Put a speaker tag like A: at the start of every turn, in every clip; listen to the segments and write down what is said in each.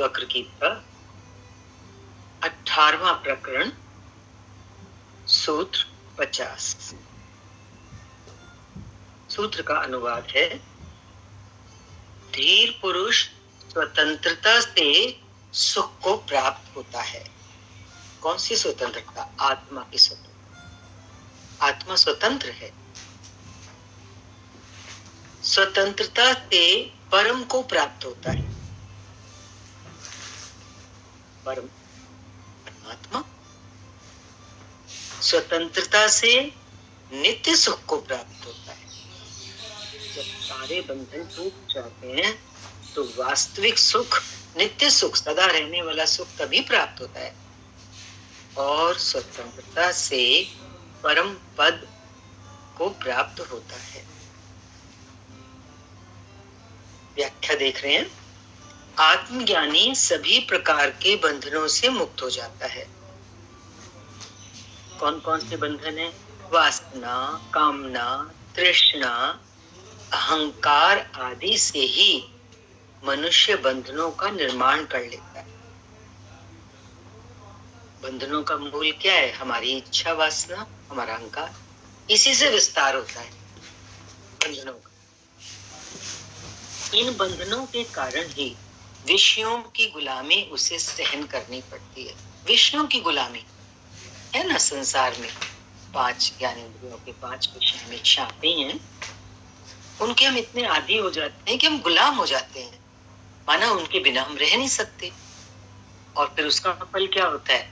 A: वक्र गीता 18वां प्रकरण सूत्र 50। सूत्र का अनुवाद है, धीर पुरुष स्वतंत्रता से सुख को प्राप्त होता है। कौन सी स्वतंत्रता? आत्मा की स्वतंत्रता। आत्मा स्वतंत्र है। स्वतंत्रता से परम को प्राप्त होता है। परम परमात्मा स्वतंत्रता से नित्य सुख को प्राप्त होता है। जब सारे बंधन टूट जाते हैं तो वास्तविक सुख, नित्य सुख, सदा रहने वाला सुख तभी प्राप्त होता है। और स्वतंत्रता से परम पद को प्राप्त होता है। व्याख्या देख रहे हैं। आत्मज्ञानी सभी प्रकार के बंधनों से मुक्त हो जाता है। कौन कौन से बंधन है? वासना, कामना, तृष्णा, अहंकार आदि से ही मनुष्य बंधनों का निर्माण कर लेता है। बंधनों का मूल क्या है? हमारी इच्छा, वासना, हमारा अहंकार। इसी से विस्तार होता है बंधनों का। इन बंधनों के कारण ही विषयों की गुलामी उसे सहन करनी पड़ती है। विषयों की गुलामी है ना, संसार में 5 ज्ञानेंद्रियों के 5 विषय में छापे हैं। उनके हम इतने आदी हो जाते हैं कि हम गुलाम हो जाते हैं, माना उनके बिना हम रह नहीं सकते। और फिर उसका फल क्या होता है?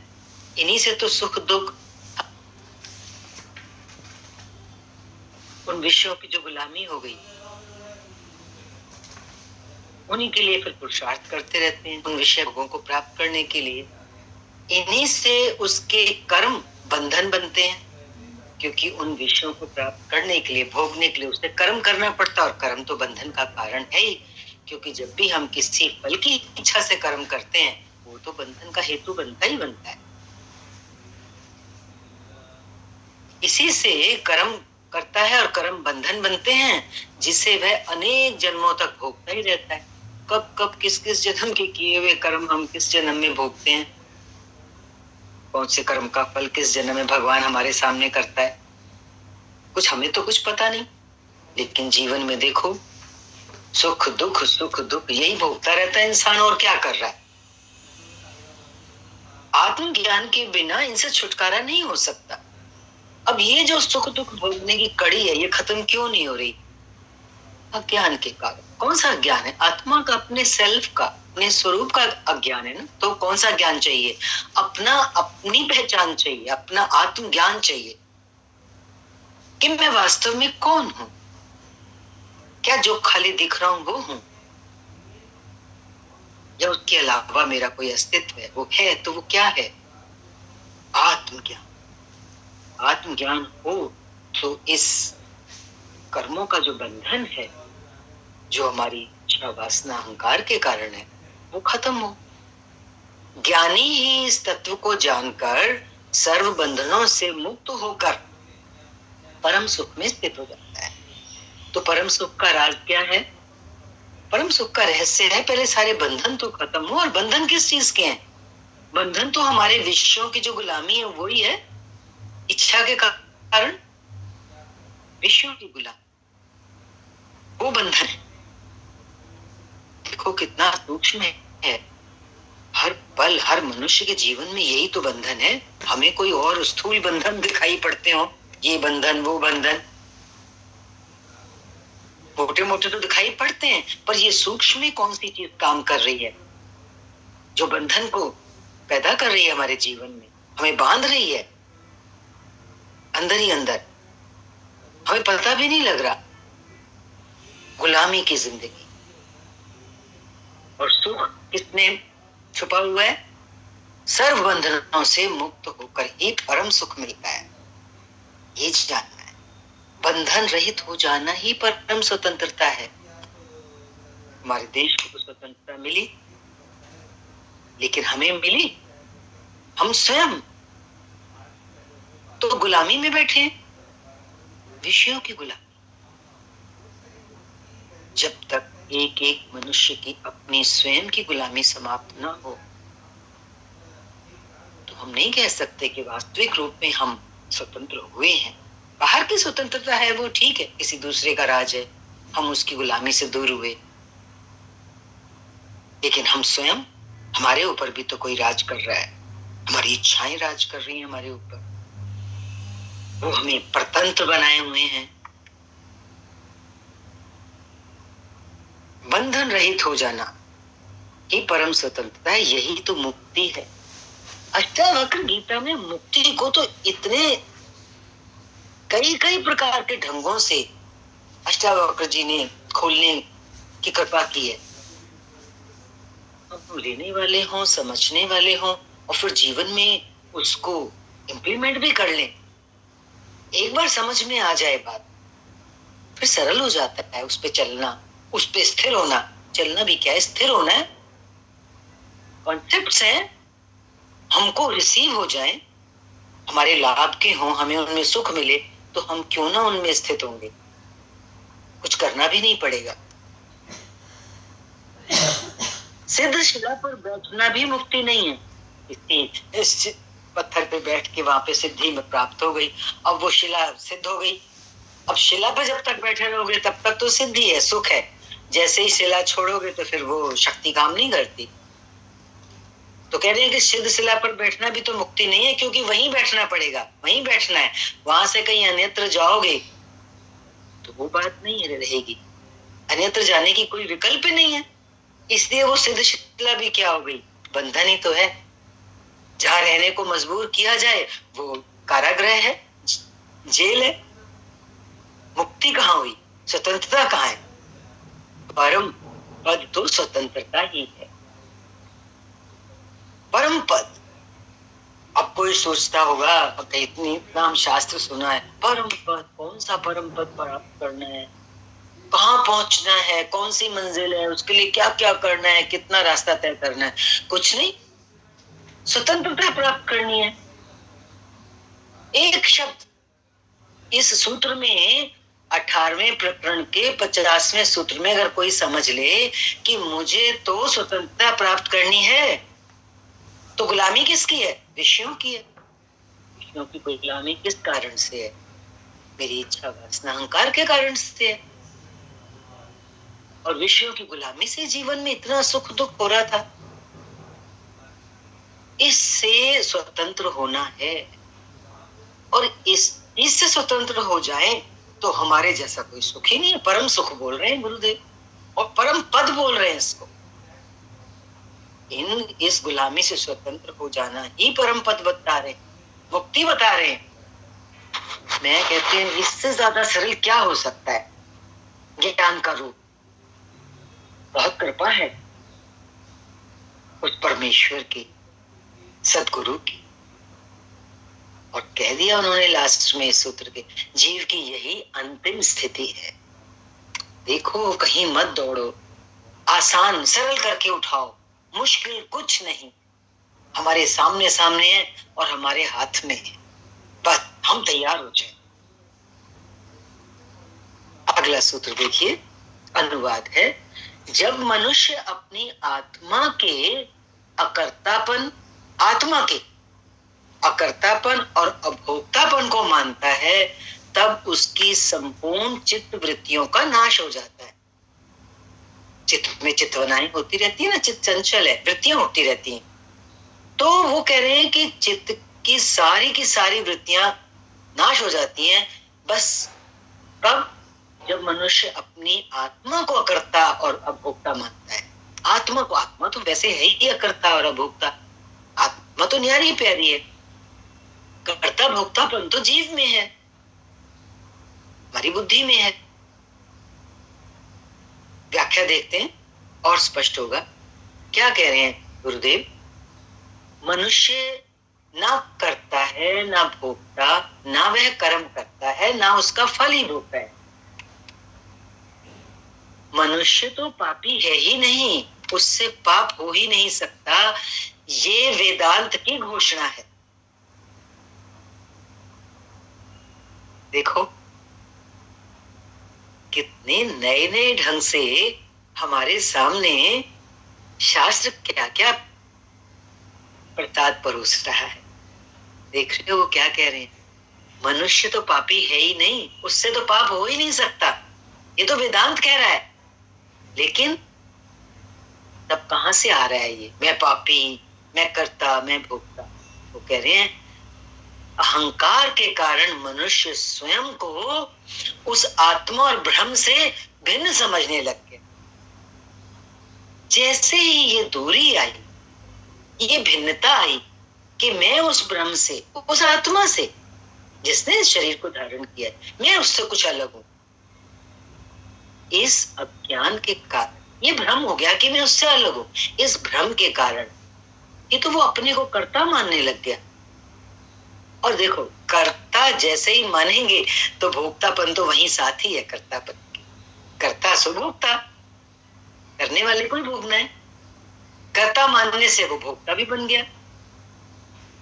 A: इन्हीं से तो सुख दुख, उन विषयों की जो गुलामी हो गई, उन्हीं के लिए फिर पुरुषार्थ करते रहते हैं उन विषयों को प्राप्त करने के लिए। इन्हीं से उसके कर्म बंधन बनते हैं, क्योंकि उन विषयों को प्राप्त करने के लिए, भोगने के लिए उसे कर्म करना पड़ता है। और कर्म तो बंधन का कारण है ही, क्योंकि जब भी हम किसी फल की इच्छा से कर्म करते हैं वो तो बंधन का हेतु बनता ही बनता है। इसी से कर्म करता है और कर्म बंधन बनते हैं, जिसे वह अनेक जन्मों तक भोगता ही रहता है। कब कब किस किस जन्म के किए हुए कर्म हम किस जन्म में भोगते हैं। कौन से कर्म का फल किस जन्म में भगवान हमारे सामने करता है, कुछ हमें तो कुछ पता नहीं। लेकिन जीवन में देखो, सुख दुख यही भोगता रहता है इंसान। और क्या कर रहा है? आत्मज्ञान के बिना इनसे छुटकारा नहीं हो सकता। अब ये जो सुख दुख भोगने की कड़ी है, ये खत्म क्यों नहीं हो रही? अज्ञान के कारण। कौन सा अज्ञान है? आत्मा का, अपने सेल्फ का, अपने स्वरूप का अज्ञान है ना। तो कौन सा ज्ञान चाहिए? अपनी पहचान चाहिए, अपना आत्मज्ञान चाहिए कि मैं वास्तव में कौन हूं। क्या जो खाली दिख रहा हूं वो हूं, या उसके अलावा मेरा कोई अस्तित्व है? वो है तो वो क्या है? आत्मज्ञान। आत्मज्ञान हो तो इस कर्मों का जो बंधन है, जो हमारी इच्छा, वासना, अहंकार के कारण है, वो खत्म हो। ज्ञानी ही इस तत्व को जानकर सर्व बंधनों से मुक्त होकर परम सुख में स्थित हो जाता है। तो परम सुख का राज क्या है? परम सुख का रहस्य है, पहले सारे बंधन तो खत्म हो। और बंधन किस चीज के हैं? बंधन तो हमारे विषयों की जो गुलामी है वही है। इच्छा के कारण विषयों की गुलामी, वो बंधन है। देखो कितना सूक्ष्म है। हर पल, हर मनुष्य के जीवन में यही तो बंधन है। हमें कोई और स्थूल बंधन दिखाई पड़ते हो, ये बंधन वो बंधन, मोटे मोटे तो दिखाई पड़ते हैं, पर ये सूक्ष्म में कौन सी चीज काम कर रही है, जो बंधन को पैदा कर रही है हमारे जीवन में, हमें बांध रही है अंदर ही अंदर, हमें पता भी नहीं लग रहा। गुलामी की जिंदगी। और सुख किसने छुपा हुआ है? सर्व बंधनों से मुक्त होकर ही परम सुख मिलता है। ये जानना है। बंधन रहित हो जाना ही परम स्वतंत्रता है। हमारे देश को स्वतंत्रता मिली, लेकिन हमें मिली, हम स्वयं तो गुलामी में बैठे, विषयों की गुलामी। जब तक एक एक मनुष्य की अपनी स्वयं की गुलामी समाप्त ना हो, तो हम नहीं कह सकते कि वास्तविक रूप में हम स्वतंत्र हुए हैं। बाहर की स्वतंत्रता है वो ठीक है, किसी दूसरे का राज है, हम उसकी गुलामी से दूर हुए, लेकिन हम स्वयं, हमारे ऊपर भी तो कोई राज कर रहा है, हमारी इच्छाएं राज कर रही हैं हमारे ऊपर, वो हमें परतंत्र बनाए हुए हैं। बंधन रहित हो जाना ही परम स्वतंत्रता है, यही तो मुक्ति है। अष्टावक्र गीता में मुक्ति को तो इतने कई कई प्रकार के ढंगों से अष्टावक्र जी ने खोलने की कृपा की है। अब लेने वाले हों, समझने वाले हों और फिर जीवन में उसको इम्प्लीमेंट भी कर लें, एक बार समझ में आ जाए बात, फिर सरल हो जाता है उस पे चलना, उस पे स्थिर होना। चलना भी क्या है, स्थिर होना है। कॉन्सेप्ट्स हैं, हमको रिसीव हो जाए, हमारे लाभ के हों, हमें उनमें सुख मिले, तो हम क्यों ना उनमें स्थित होंगे, कुछ करना भी नहीं पड़ेगा। सिद्ध शिला पर बैठना भी मुक्ति नहीं है। इस पत्थर पे बैठ के वहां पे सिद्धि में प्राप्त हो गई, अब वो शिला सिद्ध हो गई। अब शिला पे जब तक बैठे रहोगे तब तक तो सिद्धि है, सुख है। जैसे ही शिला छोड़ोगे तो फिर वो शक्ति काम नहीं करती। तो कह रहे हैं कि सिद्ध शिला पर बैठना भी तो मुक्ति नहीं है, क्योंकि वहीं बैठना पड़ेगा, वहीं बैठना है। वहां से कहीं अन्यत्र जाओगे तो वो बात नहीं रहेगी, अन्यत्र जाने की कोई विकल्प नहीं है। इसलिए वो सिद्ध शिला भी क्या हो गई, बंधन ही तो है। जहां रहने को मजबूर किया जाए वो कारागृह है, जेल है। मुक्ति कहाँ हुई, स्वतंत्रता कहाँ है? परम पद तो स्वतंत्रता ही है, परम पद। अब कोई सोचता होगा इतना हम शास्त्र सुना है, परम पद, कौन सा परम पद प्राप्त करना है, कहाँ पहुंचना है, कौन सी मंजिल है, उसके लिए क्या क्या करना है, कितना रास्ता तय करना है? कुछ नहीं, स्वतंत्रता प्राप्त करनी है। एक शब्द इस सूत्र में 18वें प्रकरण के 50वें सूत्र में अगर कोई समझ ले कि मुझे तो स्वतंत्रता प्राप्त करनी है, तो गुलामी किसकी है? विषयों की है। विषयों की गुलामी किस कारण से है? मेरी इच्छा वासना अहंकार के कारण से है। और विषयों की गुलामी से जीवन में इतना सुख दुख हो रहा था, इससे स्वतंत्र होना है। और इससे स्वतंत्र हो जाए तो हमारे जैसा कोई सुख ही नहीं है। परम सुख बोल रहे हैं गुरुदेव, और परम पद बोल रहे हैं इसको। इस गुलामी से स्वतंत्र हो जाना ही परम पद बता रहे, मुक्ति बता रहे हैं। मैं कहती हूँ इससे ज्यादा सरल क्या हो सकता है ज्ञान का रूप। बहुत कृपा है उस परमेश्वर की, सदगुरु की। और कह दिया उन्होंने लास्ट में इस सूत्र के, जीव की यही अंतिम स्थिति है। देखो कहीं मत दौड़ो, आसान सरल करके उठाओ, मुश्किल कुछ नहीं, हमारे सामने सामने है और हमारे हाथ में है, बस हम तैयार हो जाए। अगला सूत्र देखिए, अनुवाद है, जब मनुष्य अपनी आत्मा के अकर्तापन, आत्मा के अकर्तापन और अभोक्तापन को मानता है, तब उसकी संपूर्ण चित्त वृत्तियों का नाश हो जाता है। चित्त में चित्तवनाएं होती रहती है ना, चित्त चंचल है, वृत्तियां उठती रहती हैं। तो वो कह रहे हैं कि चित्त की सारी वृत्तियां नाश हो जाती हैं, बस कब? जब मनुष्य अपनी आत्मा को अकर्ता और अभोक्ता मानता है। आत्मा को, आत्मा तो वैसे है ही अकर्ता और अभोक्ता, आत्मा तो न्यारी प्यारी है, कर्ता भोक्तापन तो जीव में है, हमारी बुद्धि में है। व्याख्या देखते हैं और स्पष्ट होगा। क्या कह रहे हैं गुरुदेव? मनुष्य ना करता है, ना भोगता, ना वह कर्म करता है, ना उसका फल ही भोगता है। मनुष्य तो पापी है ही नहीं, उससे पाप हो ही नहीं सकता, ये वेदांत की घोषणा है। देखो कितने नए नए ढंग से हमारे सामने शास्त्र क्या क्या प्रसाद परोस रहा है। देख रहे हो वो क्या कह रहे हैं? मनुष्य तो पापी है ही नहीं, उससे तो पाप हो ही नहीं सकता, ये तो वेदांत कह रहा है। लेकिन तब कहां से आ रहा है ये मैं पापी, मैं कर्ता, मैं भोगता? वो कह रहे हैं अहंकार के कारण मनुष्य स्वयं को उस आत्मा और ब्रह्म से भिन्न समझने लग गया। जैसे ही ये दूरी आई, ये भिन्नता आई कि मैं उस ब्रह्म से, उस आत्मा से जिसने इस शरीर को धारण किया है, मैं उससे कुछ अलग हूं, इस अज्ञान के कारण ये भ्रम हो गया कि मैं उससे अलग हूं। इस भ्रम के कारण ये तो वो अपने को कर्ता मानने लग गया। और देखो, कर्ता जैसे ही मानेंगे तो भोक्तापन तो वहीं साथ ही है। कर्तापन, कर्ता सो भोक्ता, करने वाले को ही भोगना है। कर्ता मानने से वो भोक्ता भी बन गया।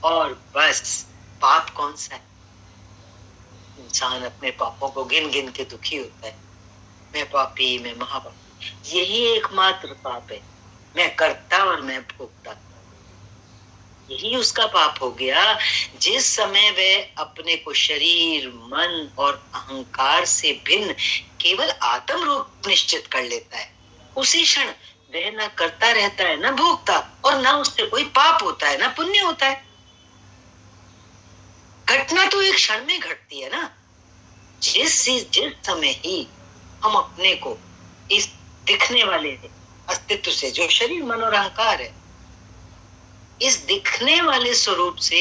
A: और बस पाप कौन सा है? इंसान अपने पापों को गिन गिन के दुखी होता है। मैं पापी, मैं महापापी, यही एकमात्र पाप है। मैं कर्ता और मैं भोक्ता, यही उसका पाप हो गया। जिस समय वह अपने को शरीर, मन और अहंकार से भिन्न केवल आत्म रूप निश्चित कर लेता है, उसी क्षण वह ना करता रहता है, ना भोगता, और ना उससे कोई पाप होता है, ना पुण्य होता है। घटना तो एक क्षण में घटती है ना। जिस समय ही हम अपने को इस दिखने वाले अस्तित्व से, जो शरीर, मन और अहंकार है, इस दिखने वाले स्वरूप से,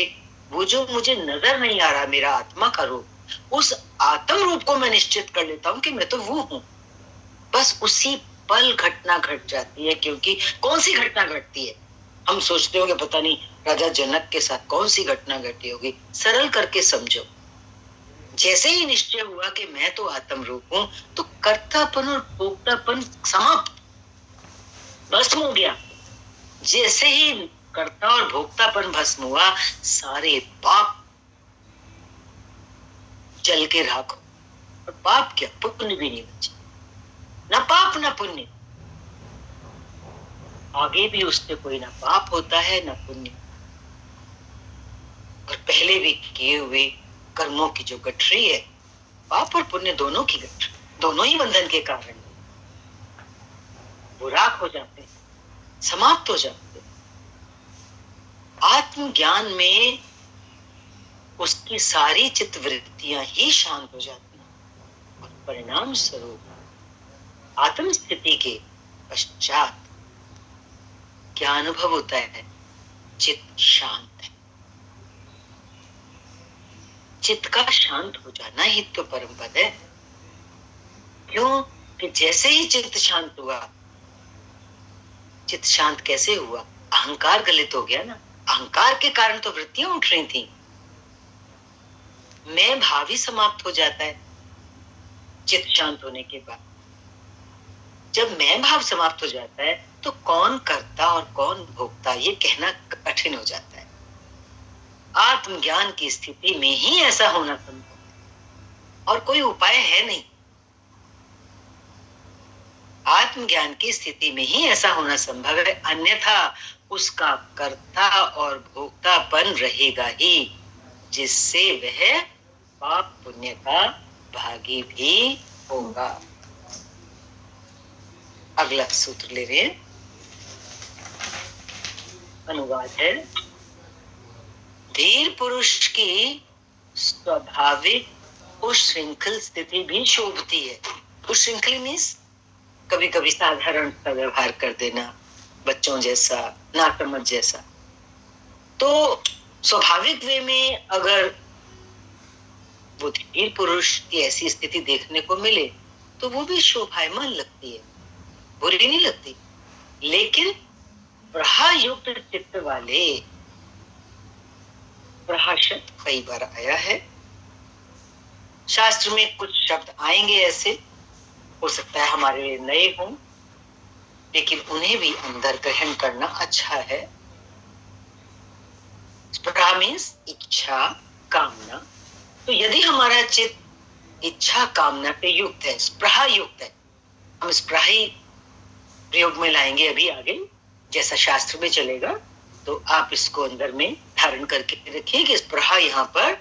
A: वो जो मुझे नजर नहीं आ रहा मेरा आत्मा का रूप, उस आत्म रूप को मैं निश्चित कर लेता हूं कि मैं तो वो हूं। बस उसी पल घटना घट जाती है। क्योंकि कौन सी घटना घटती है? हम सोचते होंगे पता नहीं राजा जनक के साथ कौन सी घटना घटी होगी। सरल करके समझो, जैसे ही निश्चय हुआ कि मैं तो आत्म रूप हूं, तो कर्तापन और भोक्तापन समाप्त, भस्म हो गया। जैसे ही कर्ता और भोक्तापन भस्म हुआ, सारे पाप जल के राख हो। और पाप क्या, पुण्य भी नहीं बचे, ना पाप ना पुण्य। आगे भी उससे कोई ना पाप होता है ना पुण्य। और पहले भी किए हुए कर्मों की जो गठरी है, पाप और पुण्य दोनों की गठरी, दोनों ही बंधन के कारण वो राख हो जाते हैं, समाप्त हो जाते हैं। आत्मज्ञान में उसकी सारी चित्त वृत्तियां ही शांत हो जाती हैं। और परिणाम स्वरूप आत्म स्थिति के पश्चात क्या अनुभव होता है? चित्त शांत है। चित्त का शांत हो जाना ही तो परम पद है। क्यों? कि जैसे ही चित्त शांत हुआ, चित्त शांत कैसे हुआ? अहंकार गलित हो गया ना। अहंकार के कारण तो वृत्तियां उठ रही थी। मैं भाव ही समाप्त हो जाता है चित्त शांत होने के बाद। जब मैं भाव समाप्त हो जाता है तो कौन कर्ता और कौन भोक्ता ये कहना कठिन हो जाता है। आत्मज्ञान की स्थिति में ही ऐसा होना संभव है, और कोई उपाय है नहीं। आत्मज्ञान की स्थिति में ही ऐसा होना संभव है, अन्यथा उसका कर्ता और भोक्तापन रहेगा ही, जिससे वह पाप पुण्य का भागी भी होगा। अगला सूत्र ले रहे हैं, अनुवाद है। धीर पुरुष की स्वाभाविक उच्छृंखल स्थिति भी शोभती है। उच्छृंखल मीन्स कभी कभी साधारण सा व्यवहार कर देना, बच्चों जैसा, नासमझ जैसा। तो स्वाभाविक वे में अगर वो धीर पुरुष की ऐसी स्थिति देखने को मिले तो वो भी शोभायमान लगती है, बुरी नहीं लगती। लेकिन प्रहायुक्त चित्त वाले, प्रहाशत कई बार आया है शास्त्र में, कुछ शब्द आएंगे ऐसे, हो सकता है हमारे लिए नए हों, लेकिन उन्हें भी अंदर ग्रहण करना अच्छा है। स्प्रहा मीन्स इच्छा, कामना। तो यदि हमारा चित्त इच्छा कामना पे युक्त है, स्प्रहा युक्त है, हम स्प्रही प्रयोग में लाएंगे अभी आगे, जैसा शास्त्र में चलेगा। तो आप इसको अंदर में धारण करके रखिए कि स्पृहा यहाँ पर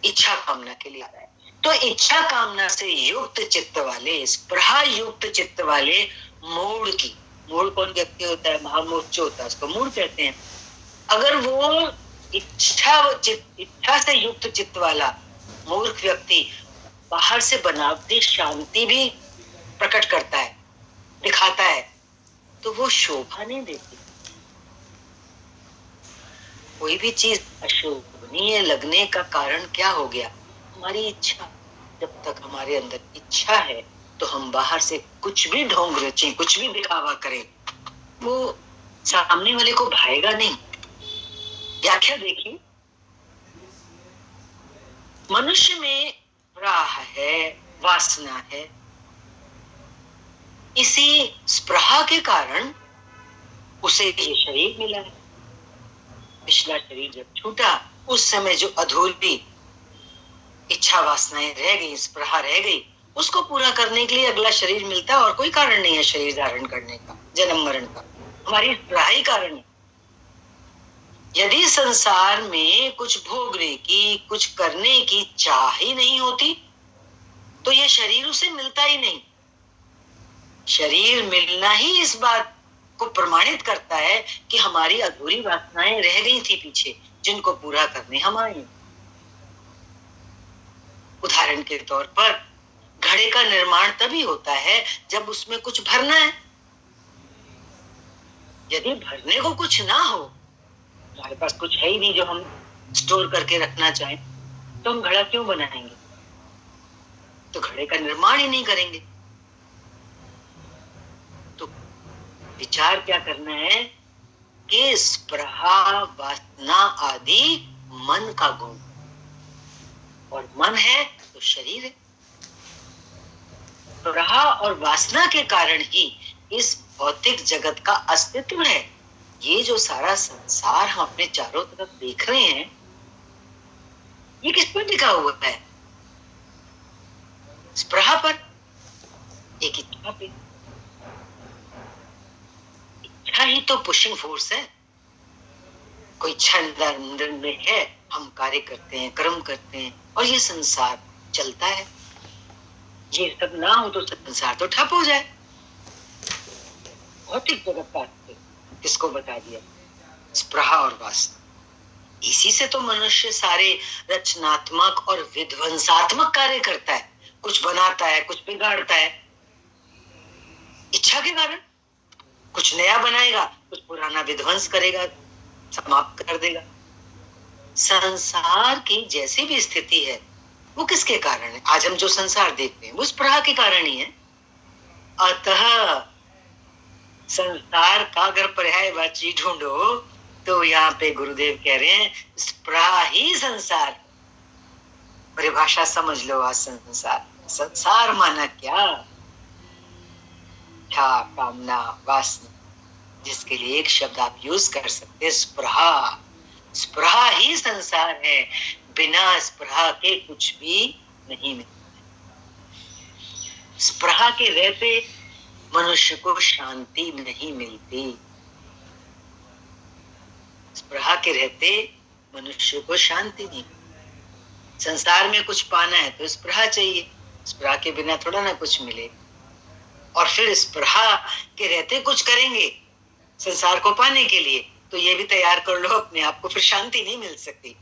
A: इच्छा कामना के लिए आ रहा है। तो इच्छा कामना से युक्त चित्त वाले, स्पृहा युक्त चित्त वाले मूढ़ की, मूढ़ कौन व्यक्ति होता है? महामूर्छ होता है, उसको मूढ़ कहते हैं। अगर वो इच्छा से युक्त चित्त वाला मूर्ख व्यक्ति बाहर से बनावटी शांति भी प्रकट करता है, दिखाता है, तो वो शोभा नहीं देती। कोई भी चीज अशोभनीय लगने का कारण क्या हो गया? हमारी इच्छा। जब तक हमारे अंदर इच्छा है तो हम बाहर से कुछ भी ढोंग रचें, कुछ भी दिखावा करें, वो सामने वाले को भाएगा नहीं। व्याख्या देखिए, मनुष्य में राह है, वासना है। इसी स्पृहा के कारण उसे ये शरीर मिला है। पिछला शरीर जब छूटा, उस समय जो अधूरी इच्छा वासनाएं रह गई, स्पृहा रह गई, उसको पूरा करने के लिए अगला शरीर मिलता है। और कोई कारण नहीं है शरीर धारण करने का, जन्म मरण का, हमारी स्पृहा ही कारण है। यदि संसार में कुछ भोगने की, कुछ करने की चाह ही नहीं होती, तो ये शरीर उसे मिलता ही नहीं। शरीर मिलना ही इस बात को प्रमाणित करता है कि हमारी अधूरी वासनाएं रह गई थी पीछे, जिनको पूरा करने हम आए। उदाहरण के तौर पर घड़े का निर्माण तभी होता है जब उसमें कुछ भरना है। यदि भरने को कुछ ना हो, हमारे पास कुछ है ही नहीं जो हम स्टोर करके रखना चाहें, तो हम घड़ा क्यों बनाएंगे? तो घड़े का निर्माण ही नहीं करेंगे। तो विचार क्या करना है कि स्पृहा, वासना आदि मन का गुण, और मन है तो शरीर है। स्पृहा और वासना के कारण ही इस भौतिक जगत का अस्तित्व है। ये जो सारा संसार हम अपने चारों तरफ देख रहे हैं, ये किस पर टिका हुआ है? स्पृहा पर, एक इच्छा पे। इच्छा ही तो पुशिंग फोर्स है। कोई इच्छा अंदर में है, हम कार्य करते हैं, कर्म करते हैं, और ये संसार चलता है। ये सब ना हो तो संसार तो ठप हो जाए। भौतिक जगत का किसको बता दिया? स्पृहा और वासना। इसी से तो मनुष्य सारे रचनात्मक और विध्वंसात्मक कार्य करता है, कुछ बनाता है, कुछ बिगाड़ता है। इच्छा के कारण कुछ नया बनाएगा, कुछ पुराना विध्वंस करेगा, समाप्त कर देगा। संसार की जैसी भी स्थिति है, वो किसके कारण है? आज हम जो संसार देखते हैं वो स्पृहा के कारण ही है। अतः संसार का अगर पर्यायवाची ढूंढो तो यहाँ पे गुरुदेव कह रहे हैं स्पृहा ही संसार। परिभाषा समझ लो। आज संसार, संसार माना क्या? इच्छा, कामना, वासना, जिसके लिए एक शब्द आप यूज कर सकते, स्पृहा। स्पृहा ही संसार है। बिना स्पृहा के कुछ भी नहीं मिलता। स्पृहा के रहते मनुष्य को शांति नहीं मिलती। स्पृहा के रहते मनुष्य को शांति नहीं। संसार में कुछ पाना है तो स्पृहा चाहिए, स्पृहा के बिना थोड़ा ना कुछ मिले। और फिर स्पृहा के रहते कुछ करेंगे संसार को पाने के लिए, तो ये भी तैयार कर लो अपने आप को, फिर शांति नहीं मिल सकती।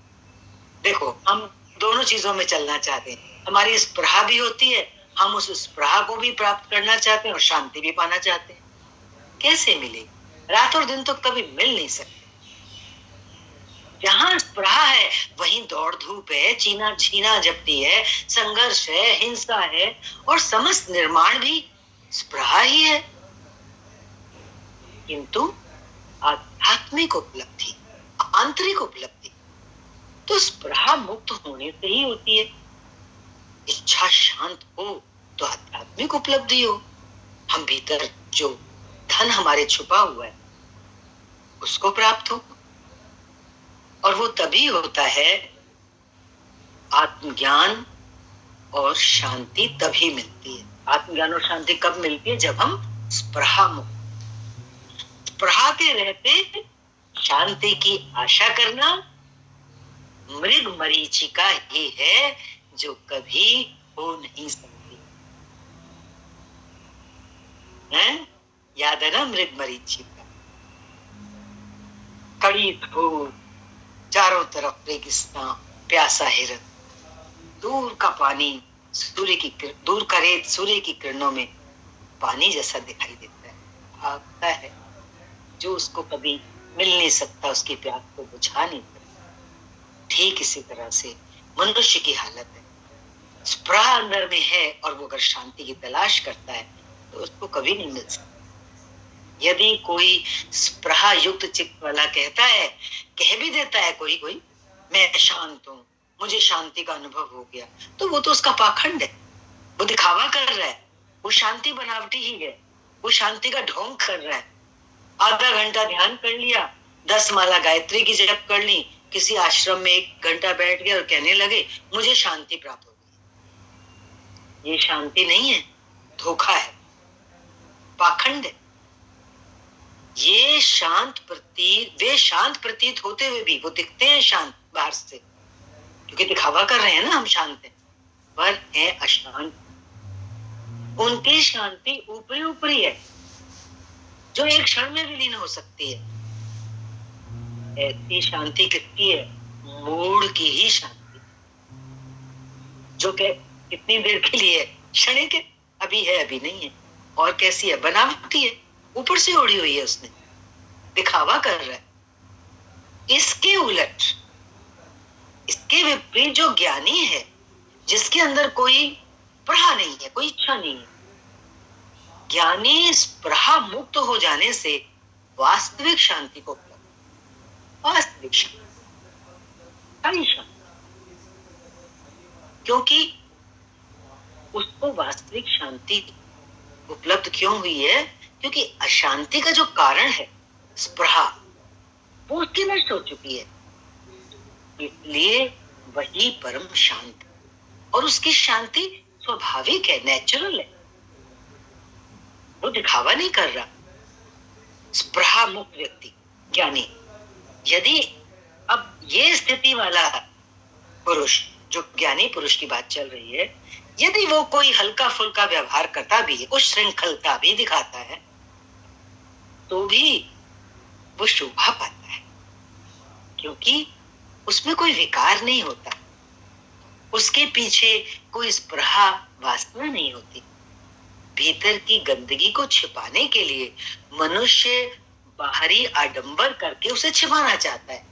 A: देखो, हम दोनों चीजों में चलना चाहते हैं। हमारी स्पृहा भी होती है, हम उस स्पृहा को भी प्राप्त करना चाहते हैं और शांति भी पाना चाहते हैं। कैसे मिले? रात और दिन तो कभी मिल नहीं सकते। जहां स्पृहा है वहीं दौड़ धूप है, चीना छीना झपटी है, संघर्ष है, हिंसा है, और समस्त निर्माण भी स्पृहा ही है। किंतु आध्यात्मिक उपलब्धि, आंतरिक उपलब्धि तो स्पृहा मुक्त होने से ही होती है। इच्छा शांत हो तो आध्यात्मिक उपलब्धि हो। हम भीतर जो धन हमारे छुपा हुआ है उसको प्राप्त हो, और वो तभी होता है, आत्मज्ञान और शांति तभी मिलती है। आत्मज्ञान और शांति कब मिलती है? जब हम स्पृहा मुक्त, स्पृहा के रहते शांति की आशा करना मृग मरीचिका ही है जो कभी हो नहीं सकती है। याद है ना मृग मरीचिका? कड़ी धूप, चारों तरफ रेगिस्तान, प्यासा हिरन, दूर का पानी दूर का रेत सूर्य की किरणों में पानी जैसा दिखाई देता है, भागता है। जो उसको कभी मिल नहीं सकता उसकी प्यास को बुझा नहीं सकता। ठीक इसी तरह से मनुष्य की हालत है। स्पृहा अंदर में है और वो अगर शांति की तलाश करता है तो उसको कभी नहीं मिल सकता। यदि कोई स्पृहा युक्त चित्त वाला कहता है, कह भी देता है कोई कोई, मैं शांत हूं, मुझे शांति का अनुभव हो गया, तो वो तो उसका पाखंड है, वो दिखावा कर रहा है, वो शांति बनावटी ही है, वो शांति का ढोंग कर रहा है। आधा घंटा ध्यान कर लिया, 10 माला गायत्री की जप कर ली, किसी आश्रम में 1 घंटा बैठ गए और कहने लगे मुझे शांति प्राप्त हो गई। ये शांति नहीं है, धोखा है, पाखंड है। वे शांत प्रतीत होते हुए भी वो दिखते हैं शांत बाहर से, क्योंकि दिखावा कर रहे हैं ना हम शांत हैं, पर है अशांत। उनकी शांति ऊपरी ऊपरी है जो एक क्षण में विलीन हो सकती है। ऐसी शांति कितनी है? मूड की ही शांति, जो कि कितनी देर के लिए? क्षणिक है, अभी है अभी नहीं है। और कैसी है? बनावटी है, ऊपर से ओढ़ी हुई है, उसने दिखावा कर रहा है। इसके उलट, इसके विपरीत जो ज्ञानी है, जिसके अंदर कोई स्पृहा नहीं है, कोई इच्छा नहीं है, ज्ञानी स्पृहा मुक्त हो जाने से वास्तविक शांति को प्राप्त, वास्तविक शांति। क्योंकि उसको वास्तविक शांति उपलब्ध क्यों हुई है? क्योंकि अशांति का जो कारण है स्पृहा, वो उसकी नष्ट हो चुकी है, इसलिए वही परम शांत, और उसकी शांति स्वाभाविक है, नेचुरल है, वो दिखावा नहीं कर रहा। स्पृहा मुक्त व्यक्ति, ज्ञानी, यदि अब ये स्थिति वाला पुरुष, जो ज्ञानी पुरुष की बात चल रही है, यदि वो कोई हल्का फुल्का व्यवहार करता भी है, कुछ श्रृंखलता भी दिखाता है, तो भी वो शोभा पाता है, क्योंकि उसमें कोई विकार नहीं होता, उसके पीछे कोई स्पृहा वासना नहीं होती। भीतर की गंदगी को छिपाने के लिए मनुष्य बाहरी आडंबर करके उसे छिपाना चाहता है,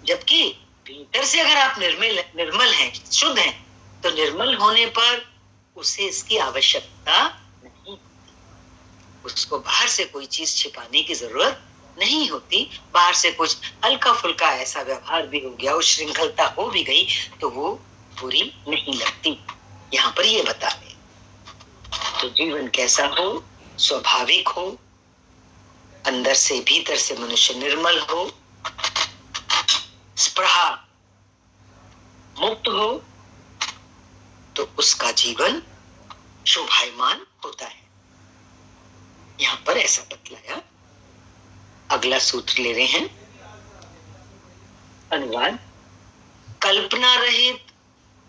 A: जबकि भीतर से अगर आप निर्मल हैं, शुद्ध हैं, तो निर्मल होने पर उसे इसकी आवश्यकता नहीं, उसको बाहर से कोई चीज छिपाने की जरूरत नहीं होती। बाहर से कुछ हल्का फुल्का ऐसा व्यवहार भी हो गया, उस श्रृंखलता हो भी गई, तो वो बुरी नहीं लगती। यहाँ पर ये बता रहे तो जीवन कैसा हो? स्वाभाविक हो, अंदर से भीतर से मनुष्य निर्मल हो, स्पृहा मुक्त हो, तो उसका जीवन शोभायमान होता है। यहां पर ऐसा बतलाया। अगला सूत्र ले रहे हैं, अनुवाद। कल्पना रहित,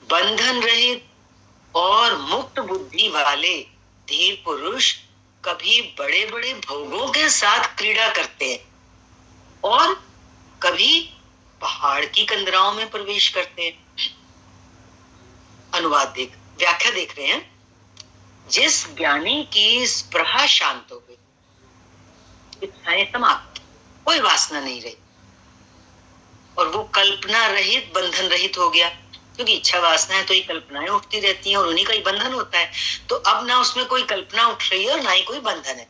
A: बंधन रहित और मुक्त बुद्धि वाले धीर पुरुष कभी बड़े बड़े भोगों के साथ क्रीड़ा करते हैं और कभी पहाड़ की कंदराओं में प्रवेश करते हैं। अनुवाद व्याख्या देख रहे हैं। जिस ज्ञानी की स्पृहा शांत हो गई, इच्छाएं समाप्त, कोई वासना नहीं रही, और वो कल्पना रहित, बंधन रहित हो गया, क्योंकि इच्छा वासना है तो ये कल्पनाएं उठती रहती हैं और उन्हीं का ही बंधन होता है। तो अब ना उसमें कोई कल्पना उठ रही है और ना ही कोई बंधन है,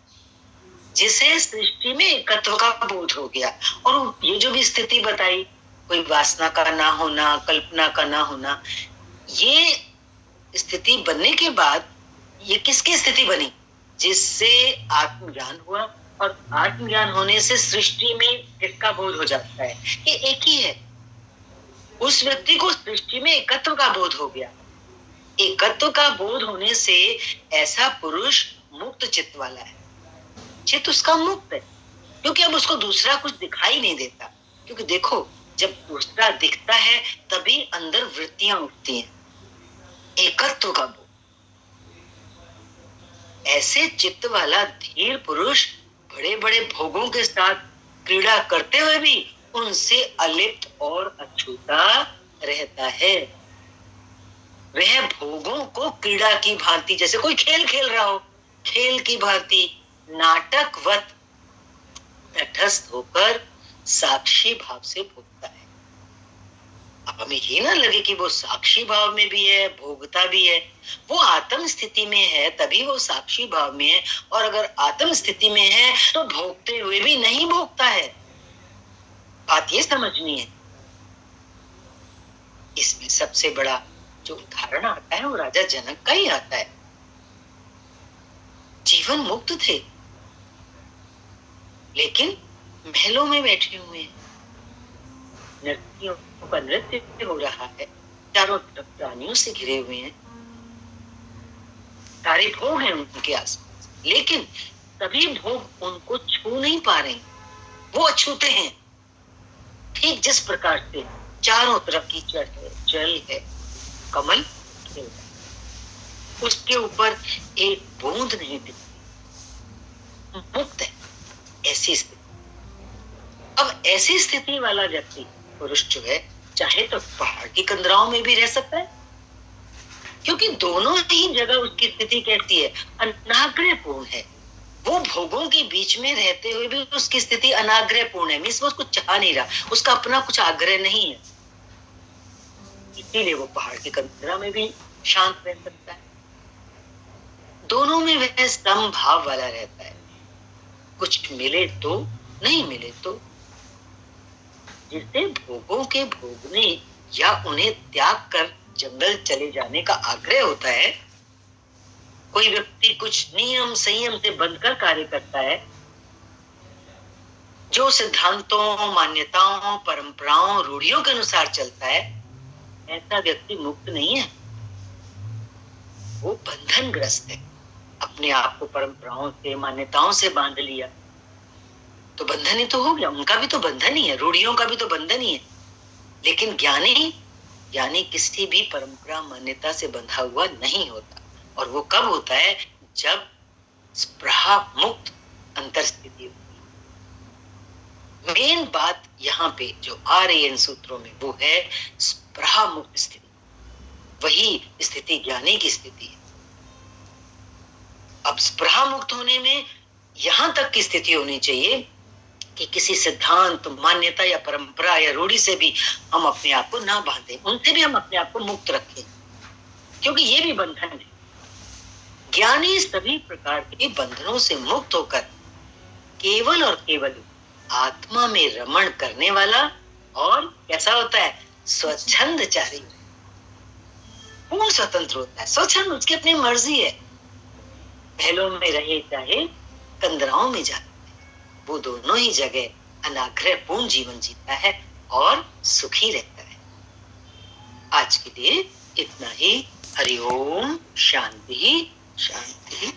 A: जिसे सृष्टि में एकत्व का बोध हो गया। और ये जो भी स्थिति बताई, कोई वासना का ना होना, कल्पना का ना होना, ये स्थिति बनने के बाद ये किसकी स्थिति बनी? जिससे आत्मज्ञान हुआ, और आत्मज्ञान होने से सृष्टि में किसका बोध हो जाता है? ये एक ही है। उस व्यक्ति को सृष्टि में एकत्व का बोध हो गया। एकत्व का बोध होने से ऐसा पुरुष मुक्त चित्त वाला है। चित्त उसका मुक्त है, क्योंकि अब उसको दूसरा कुछ दिखाई नहीं देता। क्योंकि देखो, जब दूसरा दिखता है तभी अंदर वृत्तियां उठती हैं, एकत्व का बोध। ऐसे चित्त वाला धीर पुरुष बड़े बड़े भोगों के साथ क्रीड़ा करते हुए भी उनसे अलिप्त और अछूता रहता है। वह भोगों को क्रीड़ा की भांति, जैसे कोई खेल खेल रहा हो, खेल की भांति नाटकवत तटस्थ होकर साक्षी भाव से भोगता है। अब हमें ये ना लगे कि वो साक्षी भाव में भी है, भोगता भी है। वो आत्म स्थिति में है तभी वो साक्षी भाव में है, और अगर आत्म स्थिति में है तो भोगते हुए भी नहीं भोगता है। बात ये समझनी है। इसमें सबसे बड़ा जो उदाहरण आता है वो राजा जनक का ही आता है। जीवन मुक्त थे, लेकिन महलों में बैठे हुए हैं, नर्तकियों का नृत्य हो रहा है, चारों तरफ प्राणियों से घिरे हुए हैं, सारे भोग हैं उनके आसपास, लेकिन सभी भोग उनको छू नहीं पा रहे, वो अछूते हैं। ठीक जिस प्रकार से चारों तरफ कीचड़ है, जल है, कमल खिल रहा है, उसके ऊपर एक बूंद नहीं दिखती, मुक्त है। ऐसी स्थिति, अब ऐसी स्थिति वाला व्यक्ति पुरुष जो है, चाहे तो पहाड़ की कंदराओं में भी रह सकता है, क्योंकि दोनों ही जगह उसकी स्थिति कैसी है, अनाग्रहपूर्ण है। वो भोगों के बीच में रहते हुए भी उसकी स्थिति अनाग्रहपूर्ण है, मींस वो उसको चाह नहीं रहा, उसका अपना कुछ आग्रह नहीं है, इसीलिए वो पहाड़ की कंदरा में भी शांत रह सकता है। दोनों में वह समभाव वाला रहता है, कुछ मिले तो, नहीं मिले तो। जिससे भोगों के भोगने या उन्हें त्याग कर जंगल चले जाने का आग्रह होता है, कोई व्यक्ति कुछ नियम संयम से बंधकर कार्य करता है, जो सिद्धांतों, मान्यताओं, परंपराओं, रूढ़ियों के अनुसार चलता है, ऐसा व्यक्ति मुक्त नहीं है, वो बंधनग्रस्त है। अपने आप को परंपराओं से, मान्यताओं से बांध लिया तो बंधन ही तो हो गया, उनका भी तो बंधन ही है, रूढ़ियों का भी तो बंधन ही है। लेकिन ज्ञानी किसी भी परंपरा, मान्यता से बंधा हुआ नहीं होता, और वो कब होता है, जब स्पृहा मुक्त अंतर स्थिति होती है। मेन बात यहाँ पे जो आ रही है इन सूत्रों में, वो है स्पृहा मुक्त स्थिति, वही स्थिति ज्ञानी की स्थिति है। अब स्पृहा मुक्त होने में यहां तक की स्थिति होनी चाहिए कि किसी सिद्धांत, मान्यता या परंपरा या रूढ़ी से भी हम अपने आप को ना बांधें, उनसे भी हम अपने आप को मुक्त रखें, क्योंकि ये भी बंधन है। ज्ञानी सभी प्रकार के बंधनों से मुक्त होकर केवल और केवल आत्मा में रमण करने वाला, और कैसा होता है, स्वच्छंदचारी, पूर्ण स्वतंत्र होता है, स्वच्छंद, उसकी अपनी मर्जी है। महलों में रहे चाहे कंदराओं में जाए, वो दोनों ही जगह अनाग्रहपूर्ण जीवन जीता है और सुखी रहता है। आज के लिए इतना ही। हरि ओम। शांति शांति।